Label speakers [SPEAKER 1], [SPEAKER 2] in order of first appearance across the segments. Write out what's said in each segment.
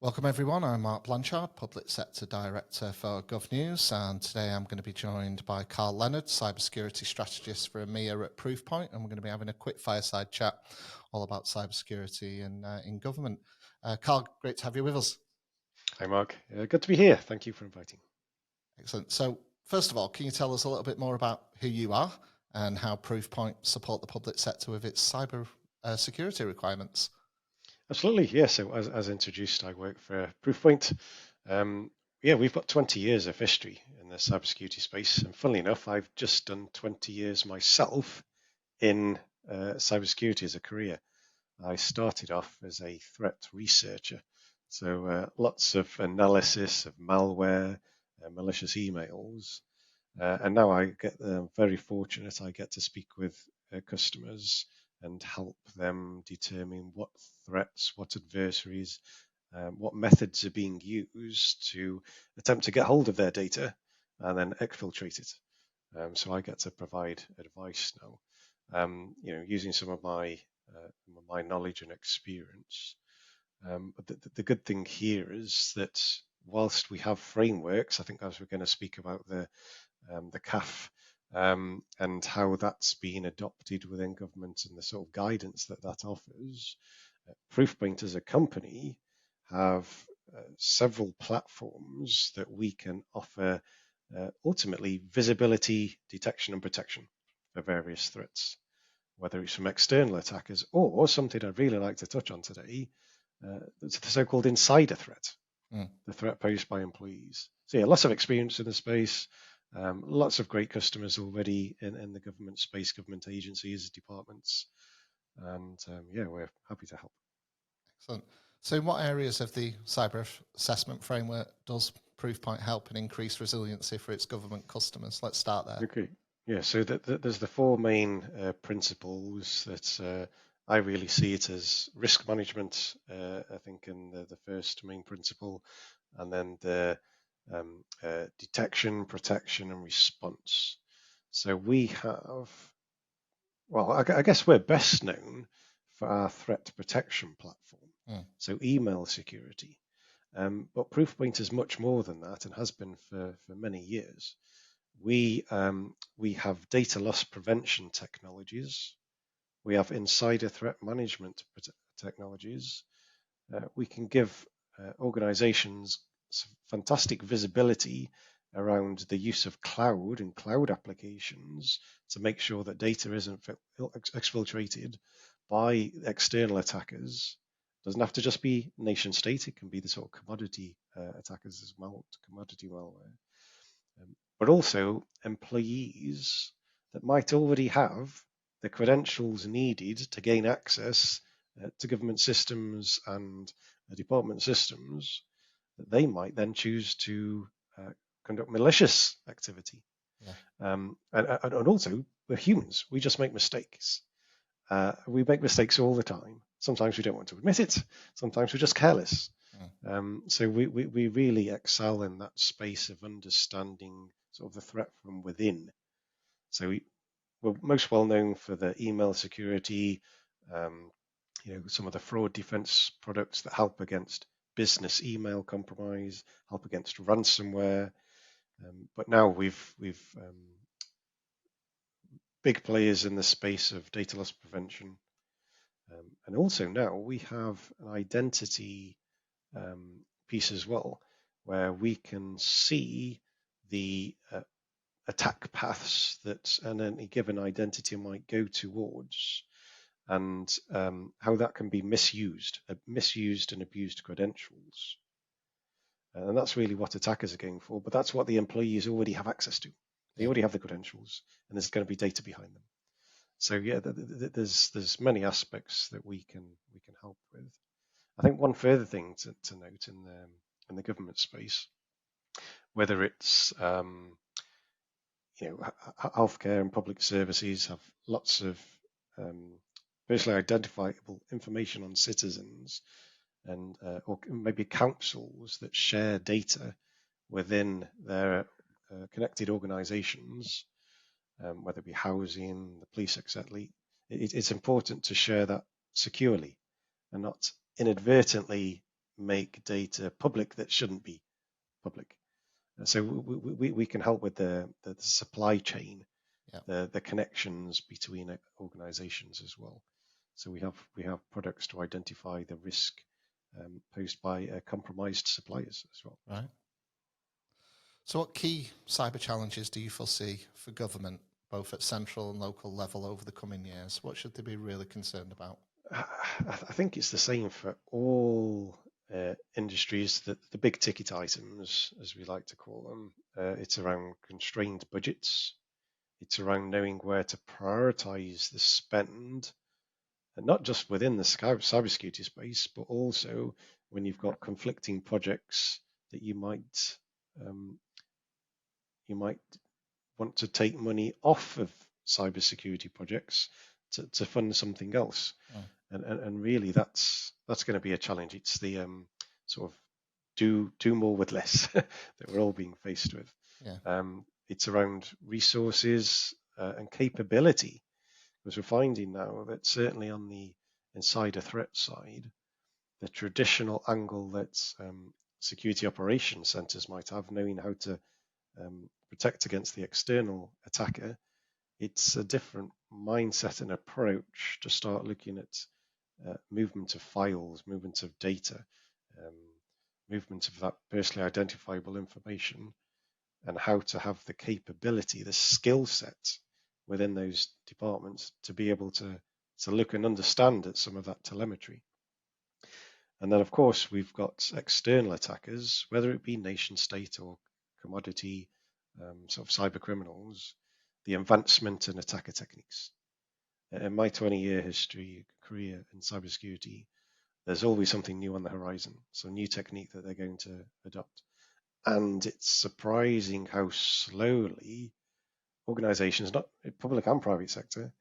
[SPEAKER 1] Welcome everyone, I'm Mark Blanchard, Public Sector Director for GovNews, and today I'm going to be joined by Carl Leonard, Cybersecurity Strategist for EMEA at Proofpoint, and we're going to be having a quick fireside chat all about cybersecurity in government. Carl, great to have you with us.
[SPEAKER 2] Hi, Mark. Good to be here. Thank you for inviting.
[SPEAKER 1] Excellent. So first of all, can you tell us a little bit more about who you are and how Proofpoint support the public sector with its cyber security requirements?
[SPEAKER 2] Absolutely. Yeah. So as introduced, I work for Proofpoint. Um, yeah, we've got 20 years of history in the cybersecurity space. And funnily enough, I've just done 20 years myself in cybersecurity as a career. I started off as a threat researcher. So lots of analysis of malware, malicious emails. And now I get very fortunate. I get to speak with customers and help them determine what threats, what adversaries, what methods are being used to attempt to get hold of their data and then exfiltrate it. So I get to provide advice now, using some of my knowledge and experience. But the good thing here is that whilst we have frameworks, I think as we're going to speak about the CAF, and how that's been adopted within government and the sort of guidance that that offers. Proofpoint as a company have several platforms that we can offer ultimately visibility, detection, and protection for various threats, whether it's from external attackers or something I'd really like to touch on today, the so-called insider threat, the threat posed by employees. So yeah, lots of experience in the space, lots of great customers already in the government space, government agencies, departments, and yeah, we're happy to help.
[SPEAKER 1] Excellent. So in what areas of the cyber assessment framework does Proofpoint help and increase resiliency for its government customers? Let's start there.
[SPEAKER 2] Okay, yeah. So there's the four main principles that I really see it as risk management. I think in the first main principle, and then the detection, protection, and response. So we have, well, I guess we're best known for our threat protection platform, so email security. But Proofpoint is much more than that and has been for many years. We have data loss prevention technologies. We have insider threat management technologies. We can give organizations fantastic visibility around the use of cloud and cloud applications to make sure that data isn't exfiltrated by external attackers. It doesn't have to just be nation state, it can be the sort of commodity attackers as well, commodity malware. But also employees that might already have the credentials needed to gain access to government systems and department systems, that they might then choose to conduct malicious activity.
[SPEAKER 1] Yeah.
[SPEAKER 2] And also, we're humans. We just make mistakes. We make mistakes all the time. Sometimes we don't want to admit it. Sometimes we're just careless. So we really excel in that space of understanding sort of the threat from within. So we're most well known for the email security, some of the fraud defense products that help against business email compromise, help against ransomware. But now we've big players in the space of data loss prevention. And also now we have an identity piece as well, where we can see the attack paths that any given identity might go towards, and how that can be misused and abused credentials. And that's really what attackers are going for, but that's what the employees already have access to. They already have the credentials, and there's going to be data behind them. So yeah, there's many aspects that we can help with. I think one further thing to note in the government space, whether it's healthcare and public services have lots of personally identifiable information on citizens, and or maybe councils that share data within their connected organisations, whether it be housing, the police, etc. It's important to share that securely and not inadvertently make data public that shouldn't be public. And so we can help with the supply chain, the connections between organizations as well. So we have products to identify the risk posed by compromised suppliers as well.
[SPEAKER 1] Right. So what key cyber challenges do you foresee for government, both at central and local level, over the coming years? What should they be really concerned about?
[SPEAKER 2] I think it's the same for all industries, the big ticket items, as we like to call them. It's around constrained budgets. It's around knowing where to prioritize the spend, and not just within the cybersecurity space, but also when you've got conflicting projects that you might want to take money off of cybersecurity projects to fund something else. And really that's going to be a challenge. It's the sort of do more with less that we're all being faced with. It's around resources and capability, because we're finding now that certainly on the insider threat side, the traditional angle that security operations centers might have, knowing how to protect against the external attacker, it's a different mindset and approach to start looking at movement of files, movement of data, movement of that personally identifiable information, and how to have the capability, the skill set within those departments to be able to look and understand at some of that telemetry. And then, of course, we've got external attackers, whether it be nation state or commodity sort of cyber criminals, the advancement in attacker techniques. In my 20-year career in cybersecurity, there's always something new on the horizon, so new technique that they're going to adopt. And it's surprising how slowly organizations, not public and private sector,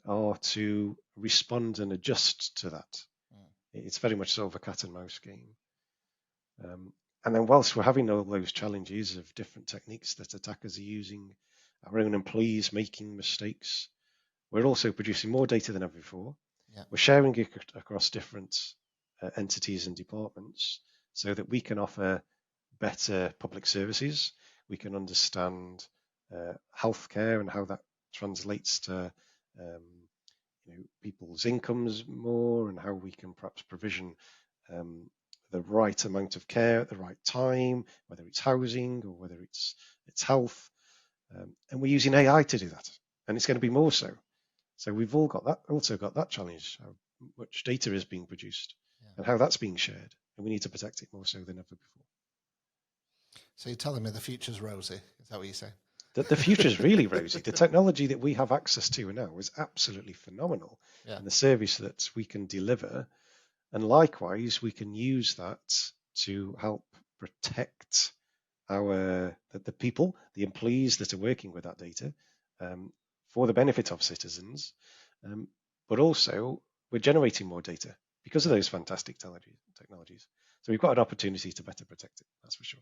[SPEAKER 2] are to respond and adjust to that. It's very much sort of a cat and mouse game. And then whilst we're having all those challenges of different techniques that attackers are using, our own employees making mistakes, we're also producing more data than ever before. We're sharing it across different entities and departments so that we can offer better public services. We can understand healthcare and how that translates to people's incomes more, and how we can perhaps provision the right amount of care at the right time, whether it's housing or whether it's health. And we're using AI to do that, and it's going to be more so. So we've all got that, also got that challenge, how much data is being produced and how that's being shared, and we need to protect it more so than ever before.
[SPEAKER 1] So you're telling me the future's rosy? Is that what you say?
[SPEAKER 2] The future is really rosy. The technology that we have access to now is absolutely phenomenal, and the service that we can deliver. And likewise, we can use that to help protect the people, the employees that are working with that data, for the benefit of citizens. But also, we're generating more data because of those fantastic technologies. So we've got an opportunity to better protect it, that's for sure.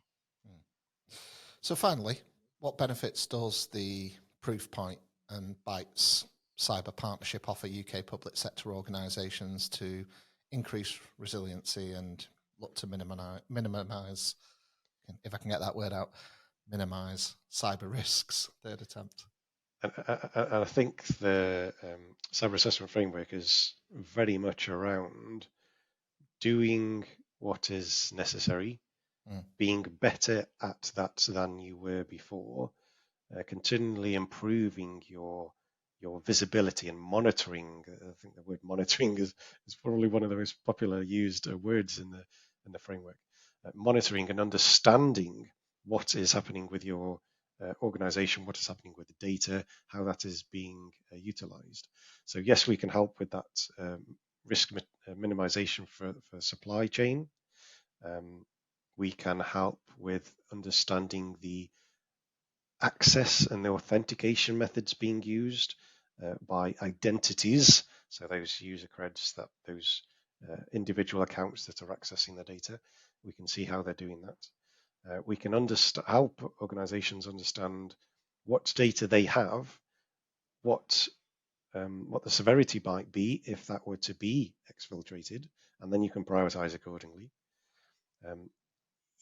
[SPEAKER 1] So finally, what benefits does the Proofpoint and Bytes cyber partnership offer UK public sector organisations to increase resiliency and look to minimise, if I can get that word out, minimise cyber risks? Third attempt.
[SPEAKER 2] And I think the cyber assessment framework is very much around doing what is necessary, being better at that than you were before, continually improving your visibility and monitoring. I think the word monitoring is probably one of the most popular used words in the framework. Monitoring and understanding what is happening with your organization, what is happening with the data, how that is being utilized. So yes, we can help with that risk minimization for supply chain. We can help with understanding the access and the authentication methods being used by identities, so those user creds, that those individual accounts that are accessing the data. We can see how they're doing that. We can help organizations understand what data they have, what the severity might be if that were to be exfiltrated, and then you can prioritize accordingly.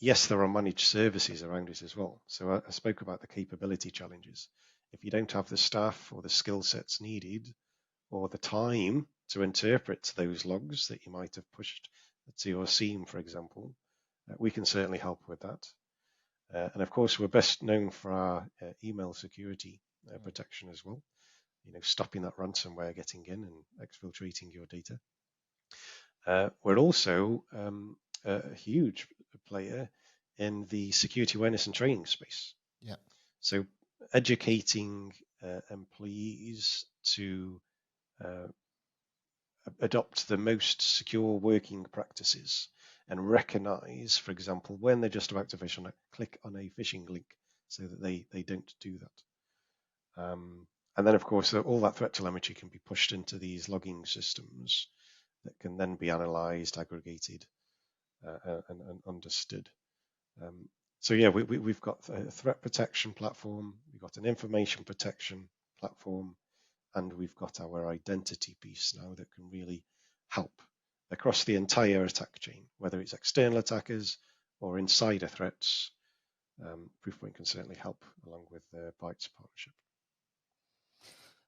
[SPEAKER 2] Yes, there are managed services around it as well. So I spoke about the capability challenges. If you don't have the staff or the skill sets needed or the time to interpret those logs that you might have pushed to your SIEM, for example, we can certainly help with that. And of course, we're best known for our email security protection as well. Stopping that ransomware getting in and exfiltrating your data. We're also a huge player in the security awareness and training space.
[SPEAKER 1] Yeah.
[SPEAKER 2] So educating employees to adopt the most secure working practices and recognize, for example, when they're just about to click on a phishing link so that they don't do that. And then, of course, all that threat telemetry can be pushed into these logging systems that can then be analyzed, aggregated, and understood. So yeah, we've got a threat protection platform, we've got an information protection platform, and we've got our identity piece now that can really help across the entire attack chain, whether it's external attackers or insider threats. Proofpoint can certainly help along with the Bytes partnership.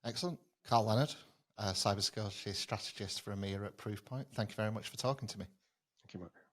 [SPEAKER 1] Excellent. Carl Leonard, cybersecurity strategist for EMEA at Proofpoint. Thank you very much for talking to me.
[SPEAKER 2] Thank you, Mark.